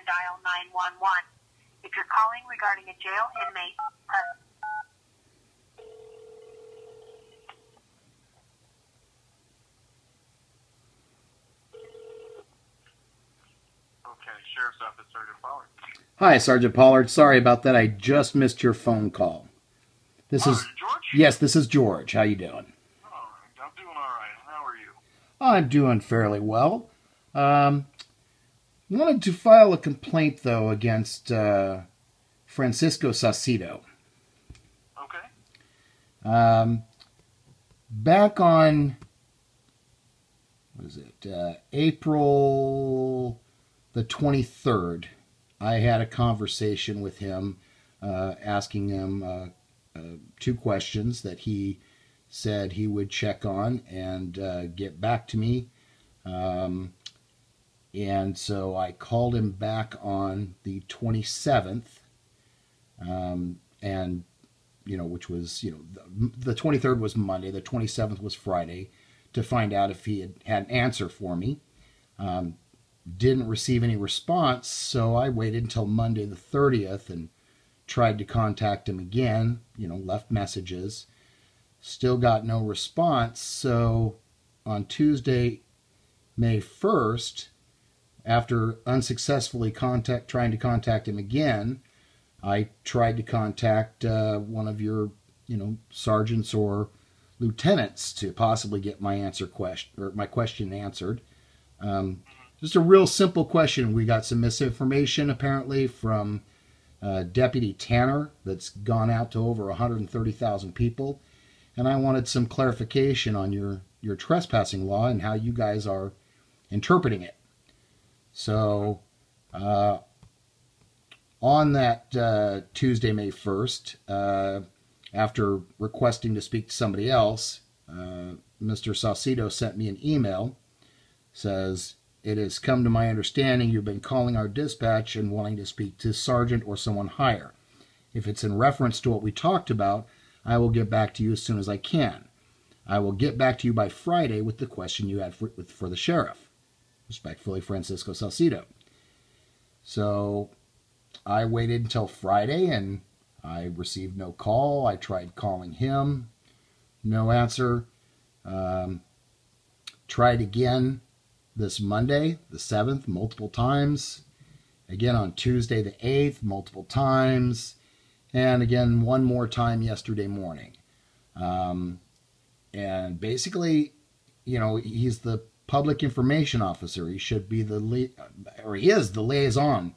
dial 911. If you're calling regarding a jail inmate, press... Okay, Sheriff's Office, Sergeant Pollard. Hi, Sergeant Pollard. Sorry about that. I just missed your phone call. This is George? Yes, this is George. How you doing? Oh, I'm doing all right. How are you? I'm doing fairly well. Wanted to file a complaint, though, against Francisco Saucedo. Okay. Back on, April the 23rd, I had a conversation with him, asking him two questions that he said he would check on and get back to me. And so I called him back on the 27th, and which was, the 23rd was Monday, the 27th was Friday, to find out if he had an answer for me. Didn't receive any response, so I waited until Monday the 30th and tried to contact him again, left messages. Still got no response, so on Tuesday, May 1st, after unsuccessfully trying to contact him again, I tried to contact one of your, sergeants or lieutenants to possibly get my question answered. Just a real simple question. We got some misinformation apparently from Deputy Tanner that's gone out to over 130,000 people, and I wanted some clarification on your trespassing law and how you guys are interpreting it. So, on that Tuesday, May 1st, after requesting to speak to somebody else, Mr. Saucedo sent me an email. Says, "It has come to my understanding you've been calling our dispatch and wanting to speak to Sergeant or someone higher. If it's in reference to what we talked about, I will get back to you as soon as I can. I will get back to you by Friday with the question you had for the sheriff. Respectfully, Francisco Saucedo." So I waited until Friday and I received no call. I tried calling him, no answer. Tried again this Monday, the 7th, multiple times. Again on Tuesday, the 8th, multiple times. And again, one more time yesterday morning. And basically, he's the public information officer. He should be he is the liaison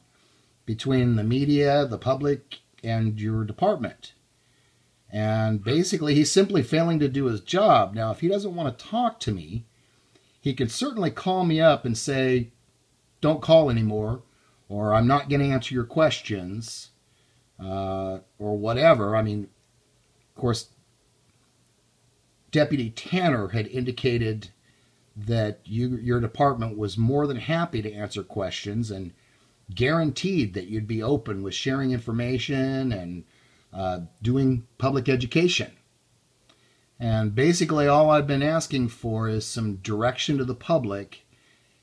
between the media, the public, and your department. And basically, he's simply failing to do his job. Now, if he doesn't want to talk to me, he could certainly call me up and say, "Don't call anymore," or "I'm not going to answer your questions," or whatever. I mean, of course, Deputy Tanner had indicated that your department was more than happy to answer questions and guaranteed that you'd be open with sharing information and doing public education. And basically all I've been asking for is some direction to the public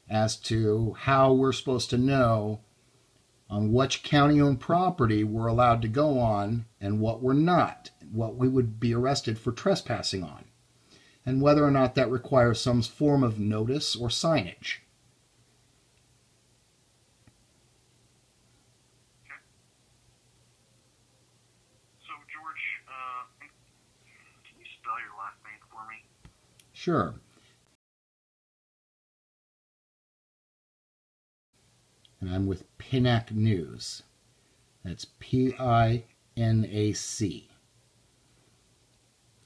as to how we're supposed to know on which county-owned property we're allowed to go on and what we're not, what we would be arrested for trespassing on, and whether or not that requires some form of notice or signage. So, George, can you spell your last name for me? Sure. And I'm with Pinac News. That's Pinac.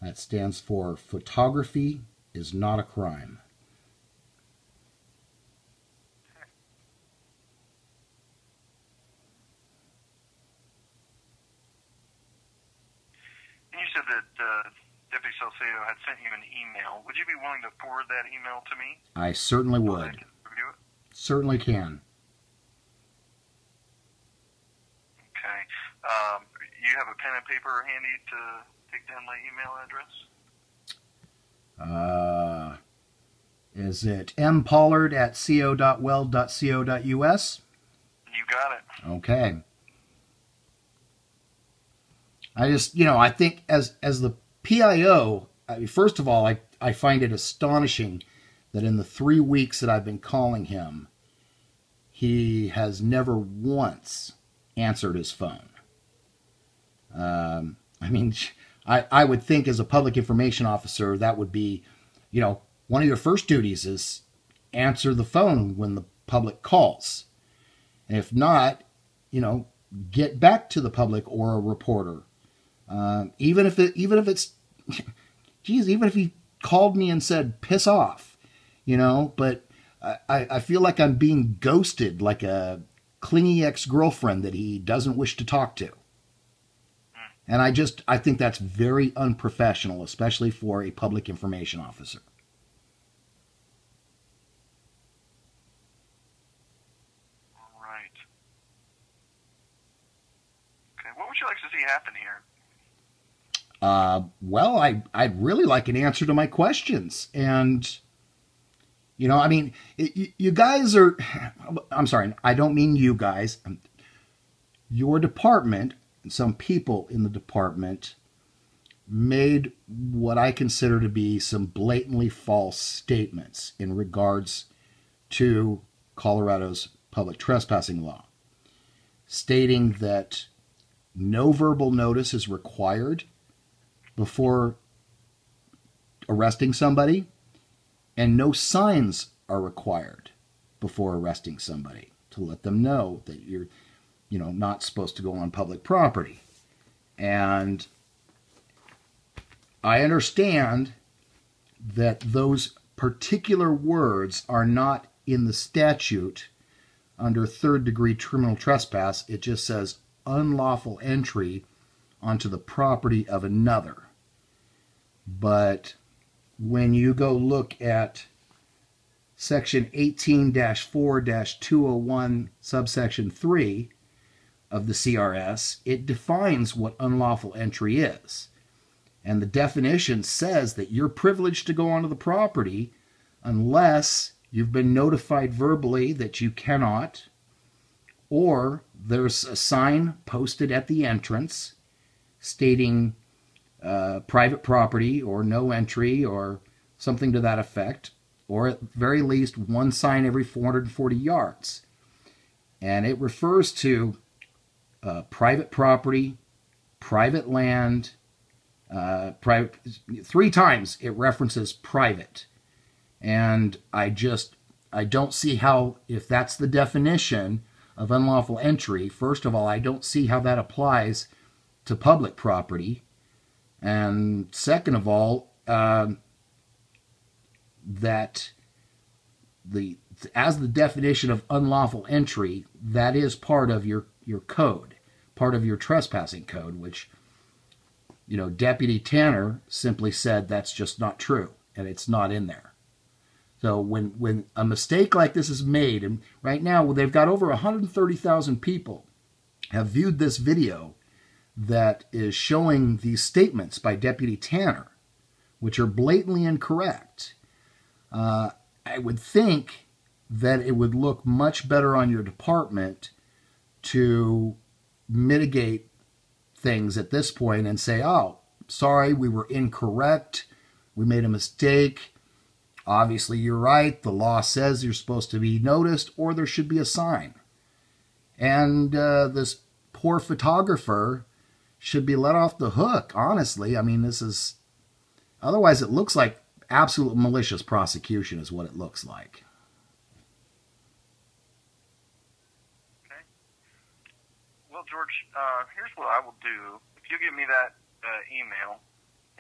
That stands for Photography is Not a Crime. And you said that Deputy Saucedo had sent you an email. Would you be willing to forward that email to me? I certainly So would. I can review it? Certainly can. Okay. You have a pen and paper handy to take down my email address? Is it mpollard@co.weld.co.us? You You got it. Okay. I just, I think as the PIO, first of all, I find it astonishing that in the 3 weeks that I've been calling him, he has never once answered his phone. I mean, I would think as a public information officer, that would be, one of your first duties is answer the phone when the public calls. And if not, get back to the public or a reporter. Even if it's, geez, even if he called me and said, piss off, but I feel like I'm being ghosted like a clingy ex-girlfriend that he doesn't wish to talk to. And I think that's very unprofessional, especially for a public information officer. All right. Okay, what would you like to see happen here? Well, I'd really like an answer to my questions. And, I mean, you guys are, I'm sorry, I don't mean you guys. Your department, some people in the department made what I consider to be some blatantly false statements in regards to Colorado's public trespassing law, stating that no verbal notice is required before arresting somebody, and no signs are required before arresting somebody to let them know that you're, not supposed to go on public property. And I understand that those particular words are not in the statute under third-degree criminal trespass. It just says unlawful entry onto the property of another. But when you go look at section 18-4-201 subsection 3 of the CRS, it defines what unlawful entry is. And the definition says that you're privileged to go onto the property unless you've been notified verbally that you cannot, or there's a sign posted at the entrance stating private property or no entry or something to that effect, or at very least one sign every 440 yards. And it refers to private property, private land, private. 3 times it references private. And I don't see how, if that's the definition of unlawful entry, first of all, I don't see how that applies to public property. And second of all, that as the definition of unlawful entry, that is part of your code, part of your trespassing code, which, Deputy Tanner simply said that's just not true, and it's not in there. So when a mistake like this is made, and right now they've got over 130,000 people have viewed this video that is showing these statements by Deputy Tanner, which are blatantly incorrect. I would think that it would look much better on your department to mitigate things at this point and say, oh, sorry, we were incorrect. We made a mistake. Obviously, you're right. The law says you're supposed to be noticed, or there should be a sign. And this poor photographer should be let off the hook, honestly. I mean, otherwise it looks like absolute malicious prosecution is what it looks like. Okay. Well, George, here's what I will do. If you give me that email,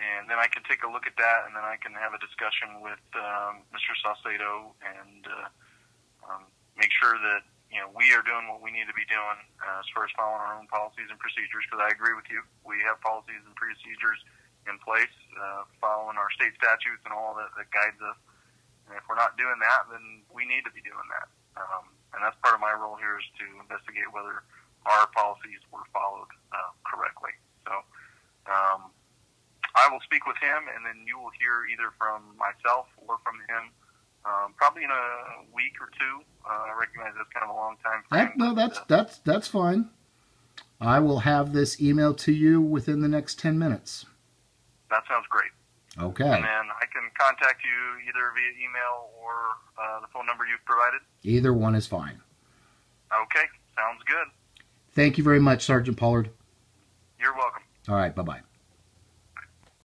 and then I can take a look at that, and then I can have a discussion with Mr. Saucedo and make sure that we are doing what we need to be doing as far as following our own policies and procedures, because I agree with you. We have policies and procedures in place, following our state statutes and all that guides us. And if we're not doing that, then we need to be doing that. And that's part of my role here, is to investigate whether our policies were followed correctly. So I will speak with him, and then you will hear either from myself or from him probably in a week or two. I recognize that's kind of a long time frame. No, that's fine. I will have this email to you within the next 10 minutes. That sounds great. Okay. And then I can contact you either via email or the phone number you've provided? Either one is fine. Okay, sounds good. Thank you very much, Sergeant Pollard. You're welcome. All right, bye-bye.